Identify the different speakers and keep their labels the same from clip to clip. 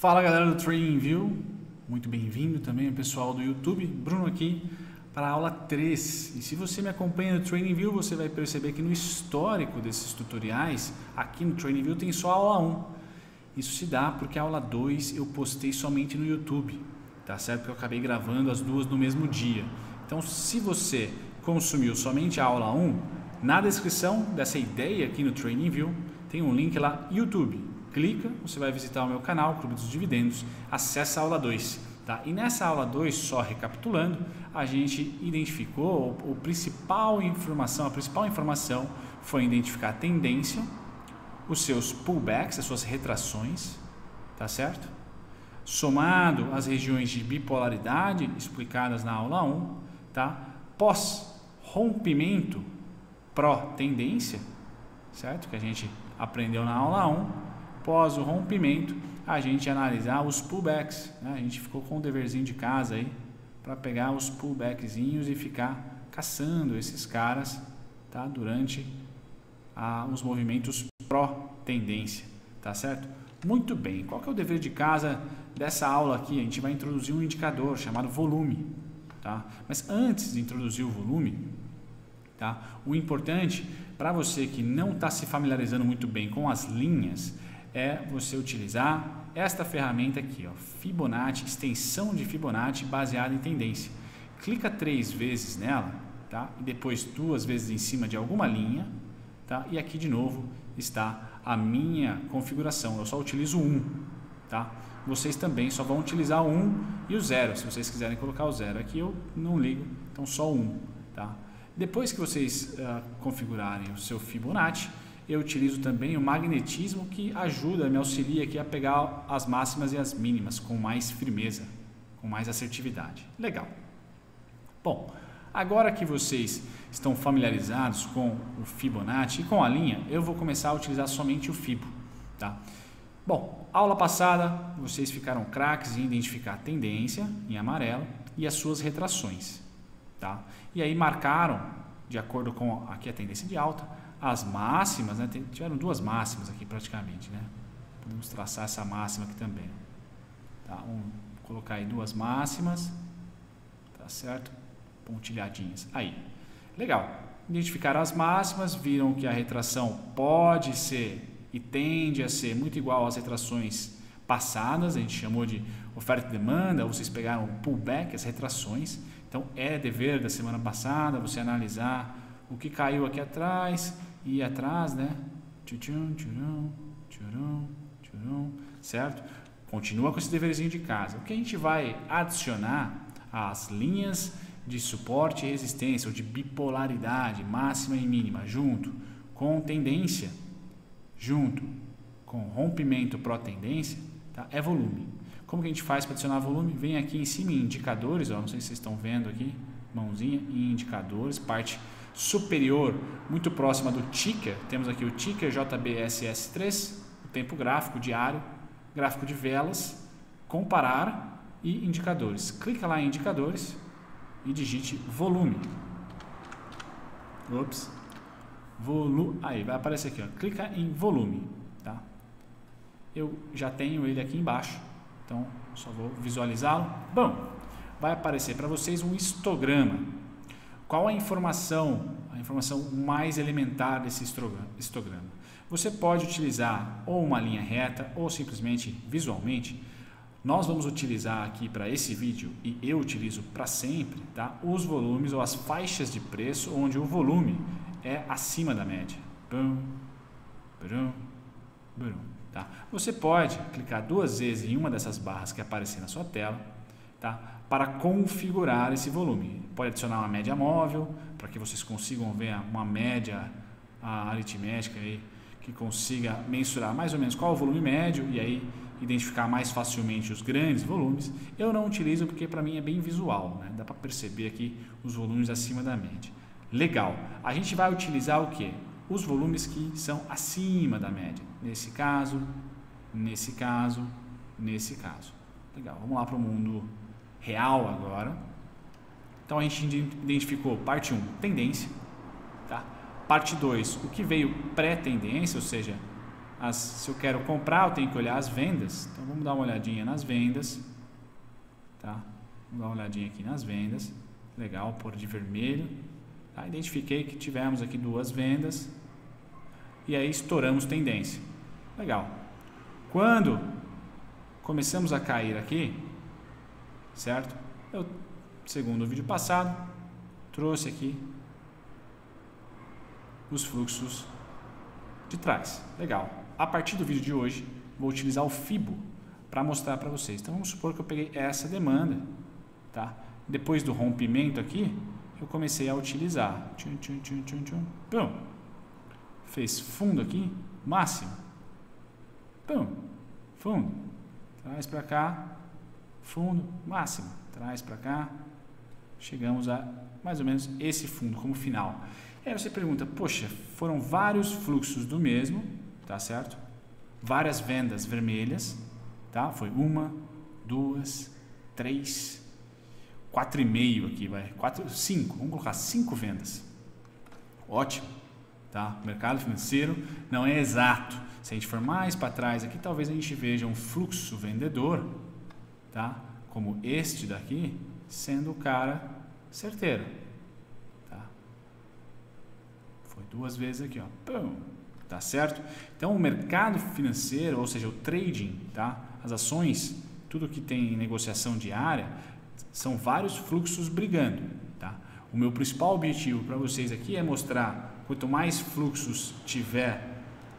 Speaker 1: Fala galera do TradingView, muito bem-vindo também o pessoal do YouTube, Bruno aqui para a aula 3. E se você me acompanha no TradingView, você vai perceber que no histórico desses tutoriais, aqui no TradingView tem só a aula 1. Isso se dá porque a aula 2 eu postei somente no YouTube, tá certo? Porque eu acabei gravando as duas no mesmo dia. Então se você consumiu somente a aula 1, na descrição dessa ideia aqui no TradingView tem um link lá, YouTube. Clica, você vai visitar o meu canal, Clube dos Dividendos, acessa a aula 2. Tá? E nessa aula 2, só recapitulando, a gente identificou a principal informação foi identificar a tendência, os seus pullbacks, as suas retrações, tá certo? Somado às regiões de bipolaridade explicadas na aula 1, tá? Pós rompimento pró-tendência, certo? Que a gente aprendeu na aula 1. Após o rompimento, a gente analisar os pullbacks, né? A gente ficou com um deverzinho de casa aí para pegar os pullbackzinhos e ficar caçando esses caras, tá? Durante os movimentos pró-tendência, tá certo? Muito bem, qual que é o dever de casa dessa aula aqui? A gente vai introduzir um indicador chamado volume, tá? Mas antes de introduzir o volume, tá? O importante para você que não está se familiarizando muito bem com as linhas é você utilizar esta ferramenta aqui, ó, Fibonacci, extensão de Fibonacci baseada em tendência. Clica 3 vezes nela, tá? E depois 2 vezes em cima de alguma linha, tá? E aqui de novo está a minha configuração. Eu só utilizo 1, tá? Vocês também só vão utilizar o 1 e o 0. Se vocês quiserem colocar o 0 aqui, eu não ligo, então só 1, tá? Depois que vocês configurarem o seu Fibonacci, eu utilizo também o magnetismo, que ajuda, me auxilia aqui a pegar as máximas e as mínimas com mais firmeza, com mais assertividade. Legal. Bom, agora que vocês estão familiarizados com o Fibonacci e com a linha, eu vou começar a utilizar somente o Fibo, tá? Bom, aula passada vocês ficaram craques em identificar a tendência em amarelo e as suas retrações, tá? E aí marcaram, de acordo com aqui a tendência de alta, as máximas, né? Tiveram duas máximas aqui praticamente, né? Podemos traçar essa máxima aqui também, tá? Vamos colocar aí duas máximas, tá certo? Pontilhadinhas, aí, legal. Identificaram as máximas, viram que a retração pode ser e tende a ser muito igual às retrações passadas, a gente chamou de oferta e demanda, vocês pegaram o pullback, as retrações, então é dever da semana passada você analisar o que caiu aqui atrás e atrás, né? Tchum, tchurum, tchurum, tchurum, certo? Continua com esse deverzinho de casa. O que a gente vai adicionar às linhas de suporte e resistência, ou de bipolaridade, máxima e mínima, junto com tendência, junto com rompimento pró-tendência, tá? É volume. Como que a gente faz para adicionar volume? Vem aqui em cima em indicadores, ó, não sei se vocês estão vendo aqui, mãozinha em indicadores, parte superior, muito próxima do ticker, temos aqui o ticker JBSS3, o tempo gráfico diário, gráfico de velas, comparar e indicadores. Clica lá em indicadores e digite volume. Ops. Aí vai aparecer aqui, ó. Clica em volume, tá? Eu já tenho ele aqui embaixo, então só vou visualizá-lo. Bom, vai aparecer para vocês um histograma. Qual a informação mais elementar desse histograma? Você pode utilizar ou uma linha reta ou simplesmente visualmente. Nós vamos utilizar aqui para esse vídeo, e eu utilizo para sempre, tá? Os volumes ou as faixas de preço onde o volume é acima da média. Tá? Você pode clicar 2 vezes em uma dessas barras que aparecer na sua tela, tá? Para configurar esse volume. Pode adicionar uma média móvel, para que vocês consigam ver uma média aritmética aí, que consiga mensurar mais ou menos qual é o volume médio e aí identificar mais facilmente os grandes volumes. Eu não utilizo porque para mim é bem visual, né? Dá para perceber aqui os volumes acima da média. Legal. A gente vai utilizar o que? Os volumes que são acima da média. Nesse caso, nesse caso, nesse caso. Legal. Vamos lá para o mundo real agora. Então a gente identificou parte 1, tendência, tá? Parte 2, o que veio pré-tendência, ou seja, se eu quero comprar, eu tenho que olhar as vendas. Então vamos dar uma olhadinha nas vendas, tá? Vamos dar uma olhadinha aqui nas vendas. Legal, pôr de vermelho. Tá? Identifiquei que tivemos aqui 2 vendas e aí estouramos tendência. Legal. Quando começamos a cair aqui, certo? Eu, segundo o vídeo passado, trouxe aqui os fluxos de trás. Legal. A partir do vídeo de hoje, vou utilizar o FIBO para mostrar para vocês. Então vamos supor que eu peguei essa demanda, tá? Depois do rompimento aqui, eu comecei a utilizar. Tchum, tchum, tchum, tchum, tchum. Pum. Fez fundo aqui, máximo. Pum. Fundo. Traz para cá. Fundo, máximo. Traz para cá. Chegamos a mais ou menos esse fundo como final. E aí você pergunta, poxa, foram vários fluxos do mesmo, tá certo? Várias vendas vermelhas, tá? Foi 1, 2, 3, 4,5 aqui, vai. 5, vamos colocar 5 vendas. Ótimo, tá? O mercado financeiro não é exato. Se a gente for mais para trás aqui, talvez a gente veja um fluxo vendedor, tá? Como este daqui, sendo o cara certeiro, tá? Foi 2 vezes aqui, ó. Pum, tá certo? Então o mercado financeiro, ou seja, o trading, tá? As ações, tudo que tem negociação diária, são vários fluxos brigando, tá? O meu principal objetivo para vocês aqui é mostrar, quanto mais fluxos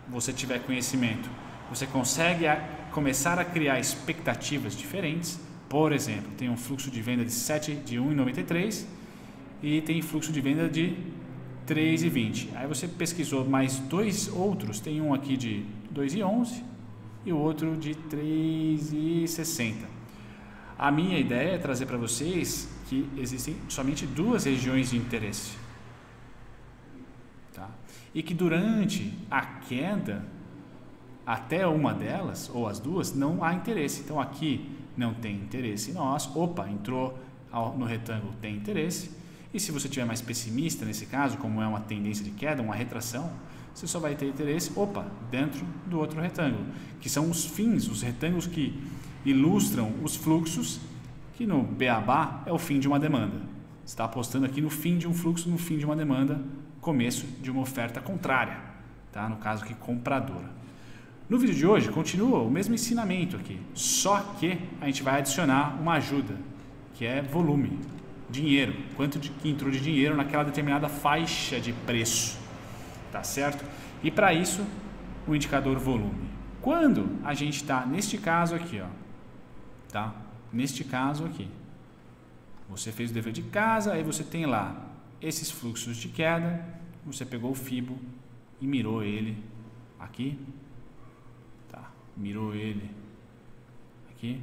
Speaker 1: você tiver conhecimento, você consegue começar a criar expectativas diferentes. Por exemplo, tem um fluxo de venda de 1,93 e tem fluxo de venda de 3,20. Aí você pesquisou mais 2 outros, tem um aqui de 2,11 e o outro de 3,60. A minha ideia é trazer para vocês que existem somente 2 regiões de interesse, tá? E que durante a queda, até uma delas, ou as 2, não há interesse. Então aqui não tem interesse nosso. Opa, entrou no retângulo, tem interesse. E se você estiver mais pessimista nesse caso, como é uma tendência de queda, uma retração, você só vai ter interesse, opa, dentro do outro retângulo, que são os fins, os retângulos que ilustram os fluxos, que no beabá é o fim de uma demanda. Você está apostando aqui no fim de um fluxo, no fim de uma demanda, começo de uma oferta contrária, tá? No caso aqui, compradora. No vídeo de hoje, continua o mesmo ensinamento aqui, só que a gente vai adicionar uma ajuda, que é volume, dinheiro, quanto que entrou de dinheiro naquela determinada faixa de preço, tá certo? E para isso, o indicador volume. Quando a gente está neste caso aqui, ó, tá? Neste caso aqui, você fez o dever de casa, aí você tem lá esses fluxos de queda, você pegou o FIBO e mirou ele aqui, tá? Mirou ele aqui,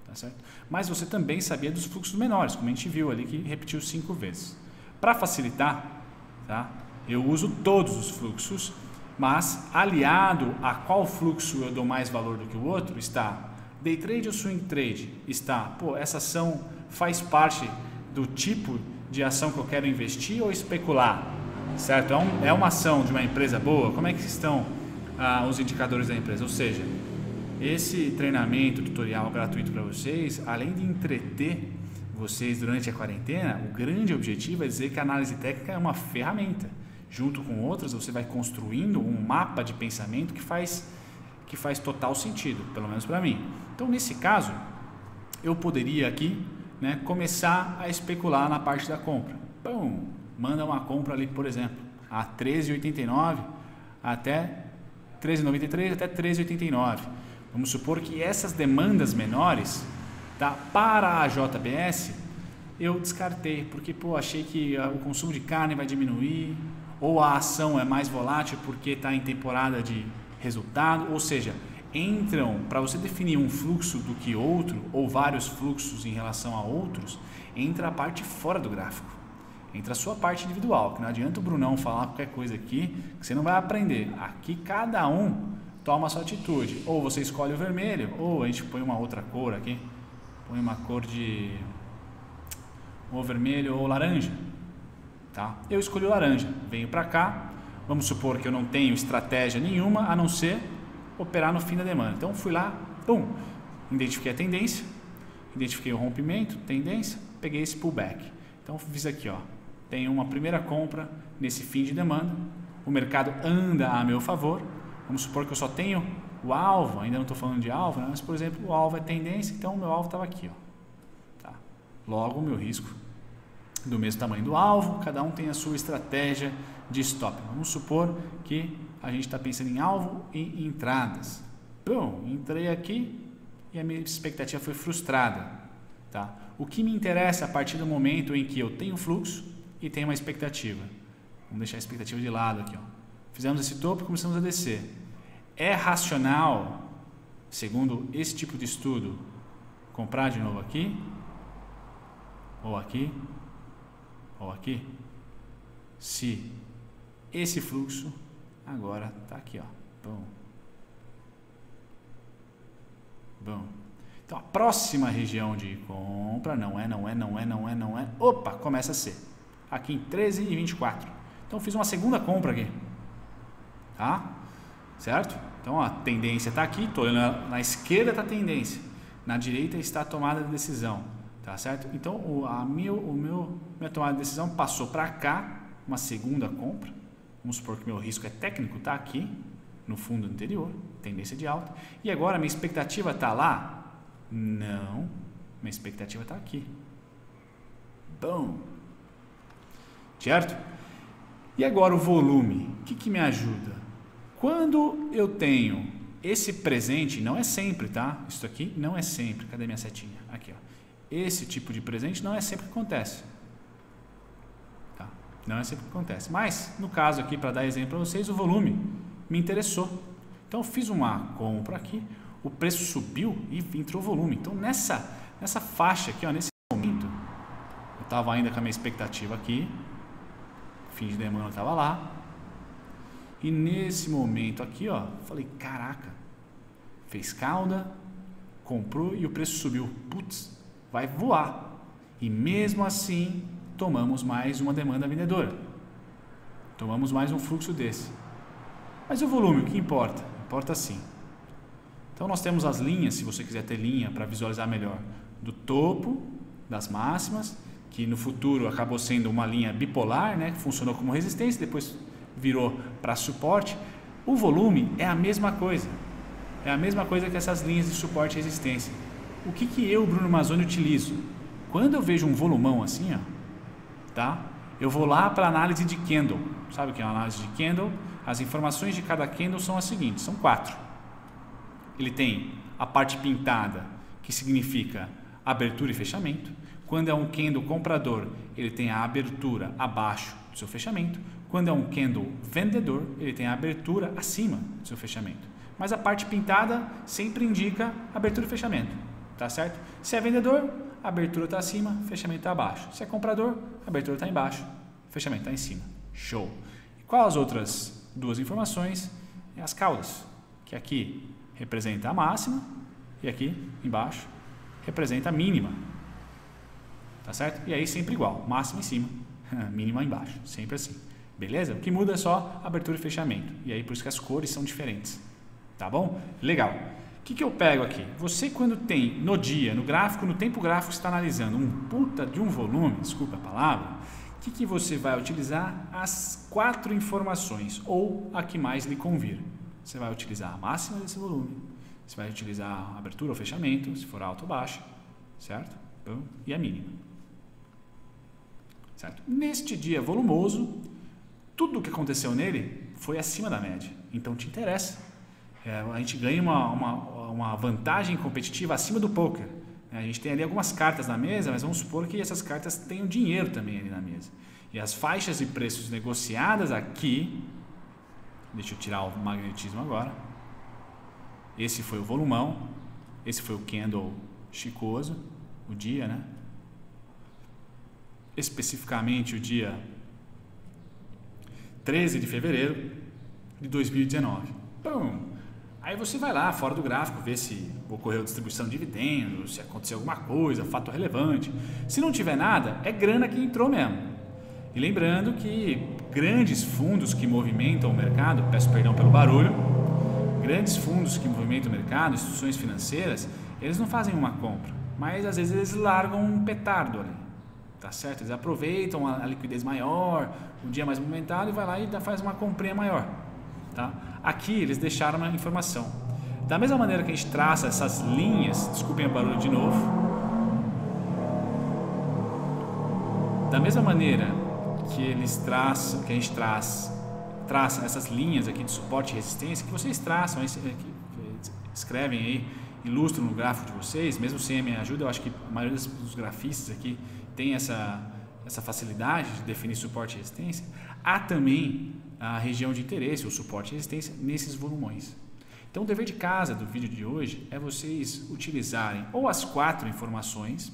Speaker 1: tá certo? Mas você também sabia dos fluxos menores, como a gente viu ali que repetiu 5 vezes. Para facilitar, tá? Eu uso todos os fluxos, mas aliado a qual fluxo eu dou mais valor do que o outro está day trade ou swing trade, está, pô, essa ação faz parte do tipo de ação que eu quero investir ou especular, certo? É uma ação de uma empresa boa? Como é que estão os indicadores da empresa? Ou seja, esse treinamento tutorial gratuito para vocês, além de entreter vocês durante a quarentena, o grande objetivo é dizer que a análise técnica é uma ferramenta. Junto com outras, você vai construindo um mapa de pensamento que faz total sentido, pelo menos para mim. Então, nesse caso, eu poderia aqui, né, começar a especular na parte da compra. Pum, manda uma compra ali, por exemplo, a 13,89 até 13,93 até 13,89. Vamos supor que essas demandas menores, tá, para a JBS, eu descartei, porque pô, achei que o consumo de carne vai diminuir, ou a ação é mais volátil porque está em temporada de resultado, ou seja, entram, para você definir um fluxo do que outro, ou vários fluxos em relação a outros, entra a parte fora do gráfico, entra a sua parte individual, que não adianta o Brunão falar qualquer coisa aqui, que você não vai aprender. Aqui cada um toma a sua atitude, ou você escolhe o vermelho, ou a gente põe uma outra cor aqui, põe uma cor de ou vermelho ou laranja, tá? Eu escolhi o laranja, venho para cá, Vamos supor que eu não tenho estratégia nenhuma a não ser operar no fim da demanda. Então fui lá, pum, identifiquei a tendência, identifiquei o rompimento, tendência, peguei esse pullback. Então fiz aqui, ó, tenho uma primeira compra nesse fim de demanda, o mercado anda a meu favor. Vamos supor que eu só tenho o alvo, ainda não estou falando de alvo, né? Mas por exemplo, o alvo é tendência, então o meu alvo estava aqui, ó. Tá? Logo o meu risco do mesmo tamanho do alvo, cada um tem a sua estratégia de stop. Vamos supor que a gente está pensando em alvo e entradas. Bom, entrei aqui e a minha expectativa foi frustrada. Tá? O que me interessa a partir do momento em que eu tenho fluxo e tenho uma expectativa. Vamos deixar a expectativa de lado aqui. Ó. Fizemos esse topo e começamos a descer. É racional, segundo esse tipo de estudo, comprar de novo aqui, ou aqui, ou aqui, se esse fluxo agora está aqui, ó. Bom. Bom. Então a próxima região de compra não é. Opa, começa a ser. Aqui em 13,24. Então fiz uma segunda compra aqui. Tá? Certo? Então a tendência está aqui, tô olhando na esquerda está a tendência, na direita está a tomada de decisão. Tá certo? Então minha tomada de decisão passou para cá, uma segunda compra. Vamos supor que meu risco é técnico, está aqui no fundo anterior, tendência de alta. E agora minha expectativa está lá? Não, minha expectativa está aqui. Bom, certo? E agora o volume, o que me ajuda? Quando eu tenho esse presente, não é sempre, tá? Isso aqui não é sempre. Cadê minha setinha? Aqui, ó. Esse tipo de presente não é sempre que acontece. Tá? Não é sempre que acontece. Mas, no caso aqui, para dar exemplo para vocês, o volume me interessou. Então, eu fiz uma compra aqui, o preço subiu e entrou volume. Então, nessa faixa aqui, ó, nesse momento, eu estava ainda com a minha expectativa aqui, fim de demanda estava lá, e nesse momento aqui, ó, falei, caraca, fez cauda, comprou e o preço subiu. Putz, vai voar. E mesmo assim, tomamos mais uma demanda vendedora. Tomamos mais um fluxo desse. Mas o volume, o que importa? Importa sim. Então nós temos as linhas, se você quiser ter linha para visualizar melhor, do topo, das máximas, que no futuro acabou sendo uma linha bipolar, né, que funcionou como resistência, depois virou para suporte. O volume é a mesma coisa. É a mesma coisa que essas linhas de suporte e resistência. O que eu, Bruno Mazzoni, utilizo? Quando eu vejo um volumão assim, ó, tá? Eu vou lá para a análise de candle. Sabe o que é uma análise de candle? As informações de cada candle são as seguintes, são 4. Ele tem a parte pintada, que significa abertura e fechamento. Quando é um candle comprador, ele tem a abertura abaixo do seu fechamento. Quando é um candle vendedor, ele tem a abertura acima do seu fechamento. Mas a parte pintada sempre indica abertura e fechamento. Tá certo? Se é vendedor, a abertura está acima, fechamento está abaixo. Se é comprador, a abertura está embaixo, fechamento está em cima. Show! E qual as outras duas informações? É as caudas, que aqui representa a máxima e aqui embaixo representa a mínima. Tá certo? E aí sempre igual, máxima em cima, mínima embaixo, sempre assim. Beleza? O que muda é só abertura e fechamento. E aí por isso que as cores são diferentes. Tá bom? Legal. O que eu pego aqui? Você quando tem no dia, no gráfico, no tempo gráfico está analisando um puta de um volume, desculpa a palavra, o que você vai utilizar? As 4 informações, ou a que mais lhe convir. Você vai utilizar a máxima desse volume, você vai utilizar a abertura ou fechamento, se for alta ou baixa, certo? E a mínima. Certo? Neste dia volumoso, tudo o que aconteceu nele foi acima da média, então te interessa. A gente ganha uma vantagem competitiva acima do poker. A gente tem ali algumas cartas na mesa, mas vamos supor que essas cartas tenham dinheiro também ali na mesa. E as faixas de preços negociadas aqui, deixa eu tirar o magnetismo agora, esse foi o volumão, esse foi o candle chicoso, o dia, né? Especificamente o dia 13 de fevereiro de 2019. Pum! Aí você vai lá, fora do gráfico, ver se ocorreu distribuição de dividendos, se aconteceu alguma coisa, fato relevante. Se não tiver nada, é grana que entrou mesmo. E lembrando que grandes fundos que movimentam o mercado, peço perdão pelo barulho, grandes fundos que movimentam o mercado, instituições financeiras, eles não fazem uma compra, mas às vezes eles largam um petardo ali, tá certo? Eles aproveitam a liquidez maior, o dia mais movimentado e vai lá e faz uma comprinha maior, tá? Aqui eles deixaram uma informação. Da mesma maneira que a gente traça essas linhas, desculpem o barulho de novo, da mesma maneira que eles traçam, que a gente traça essas linhas aqui de suporte e resistência, que vocês traçam, escrevem aí, ilustram no gráfico de vocês, mesmo sem a minha ajuda, eu acho que a maioria dos grafistas aqui tem essa facilidade de definir suporte e resistência. Há também a região de interesse, o suporte e resistência, nesses volumões. Então o dever de casa do vídeo de hoje é vocês utilizarem ou as 4 informações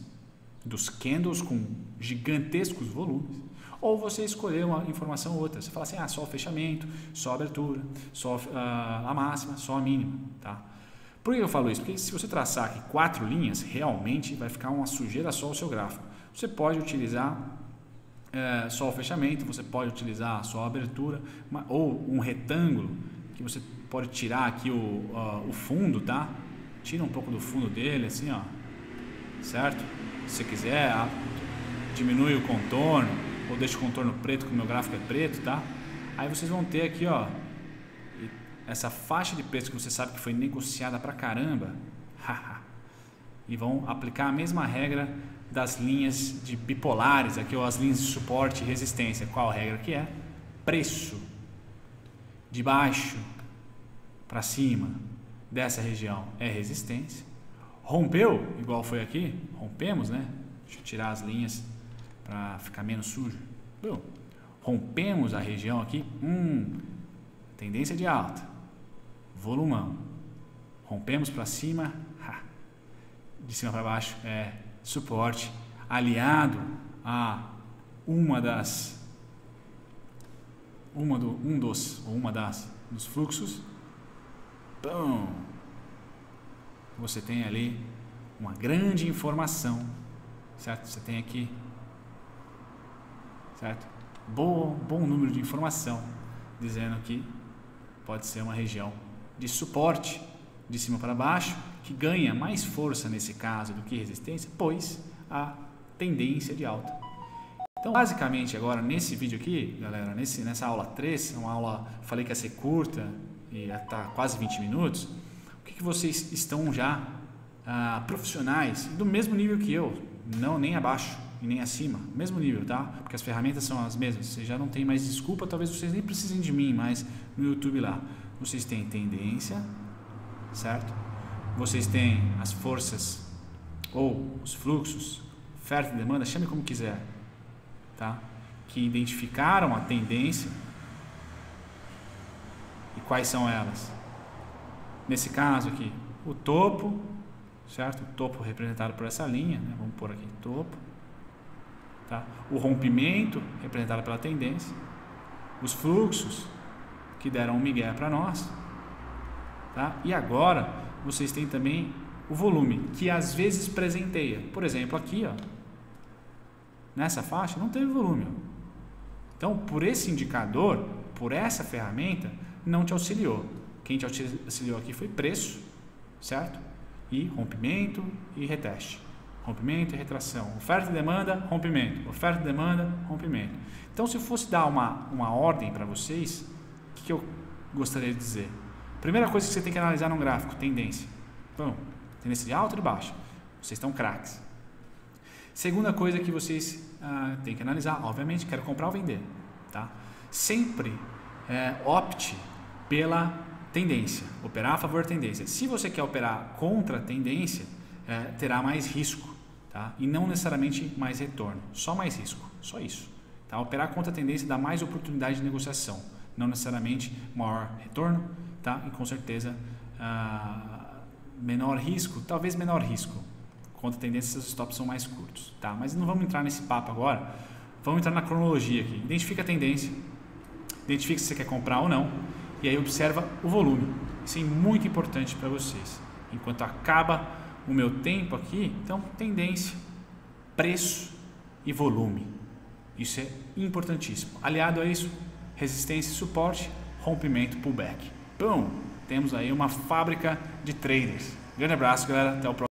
Speaker 1: dos candles com gigantescos volumes, ou você escolher uma informação ou outra. Você fala assim, só o fechamento, só a abertura, só a máxima, só a mínima, tá? Por que eu falo isso? Porque se você traçar aqui 4 linhas, realmente vai ficar uma sujeira só o seu gráfico. Você pode utilizar só o fechamento, você pode utilizar só a abertura, ou um retângulo, que você pode tirar aqui o fundo, tá? Tira um pouco do fundo dele, assim, ó, certo? Se você quiser, diminui o contorno, ou deixa o contorno preto, que o meu gráfico é preto, tá? Aí vocês vão ter aqui, ó, essa faixa de preço que você sabe que foi negociada pra caramba, e vão aplicar a mesma regra das linhas de bipolares, aqui, ou as linhas de suporte e resistência. Qual a regra que é? Preço de baixo para cima dessa região é resistência. Rompeu, igual foi aqui, rompemos, né? Deixa eu tirar as linhas para ficar menos sujo. Bom, rompemos a região aqui, tendência de alta, volumão. Rompemos para cima, de cima para baixo é suporte, aliado a uma dos fluxos. Bom, você tem ali uma grande informação, certo? Você tem aqui, certo? Bom número de informação dizendo que pode ser uma região de suporte de cima para baixo, que ganha mais força nesse caso do que resistência, pois a tendência de alta. Então, basicamente, agora nesse vídeo aqui, galera, nessa aula 3, uma aula, falei que ia ser curta e já está quase 20 minutos, o que vocês estão já profissionais do mesmo nível que eu, não nem abaixo e nem acima, mesmo nível, tá? Porque as ferramentas são as mesmas, vocês já não tem mais desculpa, talvez vocês nem precisem de mim, mas no YouTube lá, vocês têm tendência, certo? Vocês têm as forças ou os fluxos, oferta e demanda, chame como quiser, tá? Que identificaram a tendência. E quais são elas? Nesse caso aqui, o topo, certo? O topo representado por essa linha, né? Vamos pôr aqui topo, tá? O rompimento representado pela tendência, os fluxos que deram um migué para nós, tá? E agora vocês têm também o volume, que às vezes presenteia. Por exemplo, aqui, ó, nessa faixa não teve volume. Então, por esse indicador, por essa ferramenta, não te auxiliou. Quem te auxiliou aqui foi preço, certo? E rompimento e reteste. Rompimento e retração. Oferta e demanda, rompimento. Oferta e demanda, rompimento. Então, se eu fosse dar uma ordem para vocês, o que eu gostaria de dizer? Primeira coisa que você tem que analisar num gráfico, tendência. Bom, tendência de alta e de baixa. Vocês estão craques. Segunda coisa que vocês têm que analisar, obviamente, quero comprar ou vender, tá? Sempre opte pela tendência, operar a favor da tendência. Se você quer operar contra a tendência, terá mais risco, tá? E não necessariamente mais retorno, só mais risco, só isso. Tá? Operar contra a tendência dá mais oportunidade de negociação, não necessariamente maior retorno, tá? E com certeza menor risco, talvez menor risco. Contra a tendência, esses stops são mais curtos, tá? Mas não vamos entrar nesse papo agora. Vamos entrar na cronologia aqui. Identifica a tendência, identifica se você quer comprar ou não, e aí observa o volume. Isso é muito importante para vocês. Enquanto acaba o meu tempo aqui, então tendência, preço e volume. Isso é importantíssimo. Aliado a isso, resistência e suporte, rompimento, pullback. Temos aí uma fábrica de traders. Grande abraço, galera. Até o próximo.